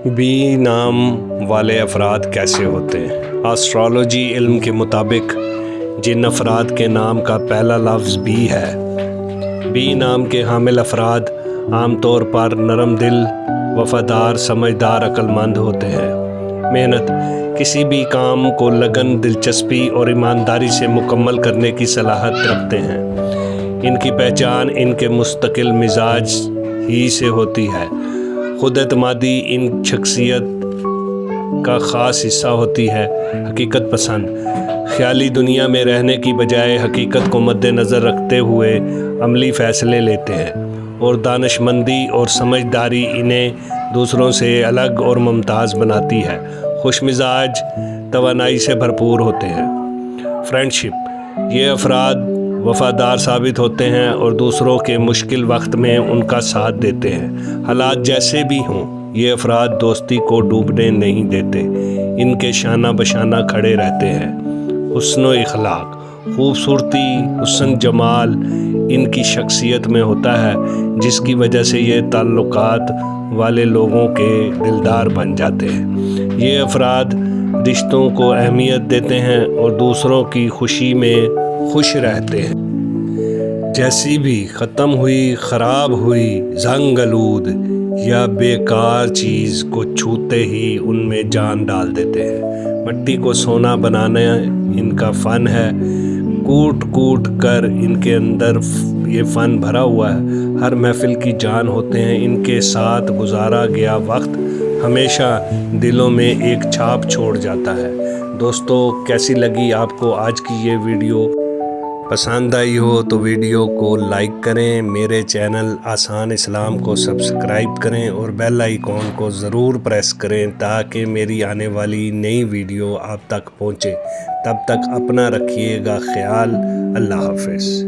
Be نام والے افراد کیسے ہوتے ہیں؟ آسٹرالوجی علم کے مطابق جن افراد کے نام کا پہلا لفظ بی ہے، بی نام کے حامل افراد عام طور پر نرم دل، وفادار، سمجھدار، عقل مند ہوتے ہیں۔ محنت، کسی بھی کام کو لگن، دلچسپی اور ایمانداری سے مکمل کرنے کی صلاحیت رکھتے ہیں۔ ان کی پہچان ان کے مستقل مزاج ہی سے ہوتی ہے۔ خود اعتمادی ان شخصیت کا خاص حصہ ہوتی ہے۔ حقیقت پسند، خیالی دنیا میں رہنے کی بجائے حقیقت کو مد نظر رکھتے ہوئے عملی فیصلے لیتے ہیں، اور دانش مندی اور سمجھداری انہیں دوسروں سے الگ اور ممتاز بناتی ہے۔ خوش مزاج، توانائی سے بھرپور ہوتے ہیں۔ فرینڈشپ، یہ افراد وفادار ثابت ہوتے ہیں اور دوسروں کے مشکل وقت میں ان کا ساتھ دیتے ہیں۔ حالات جیسے بھی ہوں، یہ افراد دوستی کو ڈوبنے نہیں دیتے، ان کے شانہ بشانہ کھڑے رہتے ہیں۔ حسن و اخلاق، خوبصورتی، حسن جمال ان کی شخصیت میں ہوتا ہے، جس کی وجہ سے یہ تعلقات والے لوگوں کے دلدار بن جاتے ہیں۔ یہ افراد رشتوں کو اہمیت دیتے ہیں اور دوسروں کی خوشی میں خوش رہتے ہیں۔ جیسی بھی ختم ہوئی، خراب ہوئی، زنگ آلود یا بیکار چیز کو چھوتے ہی ان میں جان ڈال دیتے ہیں۔ مٹی کو سونا بنانا ان کا فن ہے، کوٹ کوٹ کر ان کے اندر یہ فن بھرا ہوا ہے۔ ہر محفل کی جان ہوتے ہیں، ان کے ساتھ گزارا گیا وقت ہمیشہ دلوں میں ایک چھاپ چھوڑ جاتا ہے۔ دوستو، کیسی لگی آپ کو آج کی یہ ویڈیو؟ پسند آئی ہو تو ویڈیو کو لائک کریں، میرے چینل آسان اسلام کو سبسکرائب کریں اور بیل آئیکن کو ضرور پریس کریں تاکہ میری آنے والی نئی ویڈیو آپ تک پہنچے۔ تب تک اپنا رکھیے گا خیال۔ اللہ حافظ۔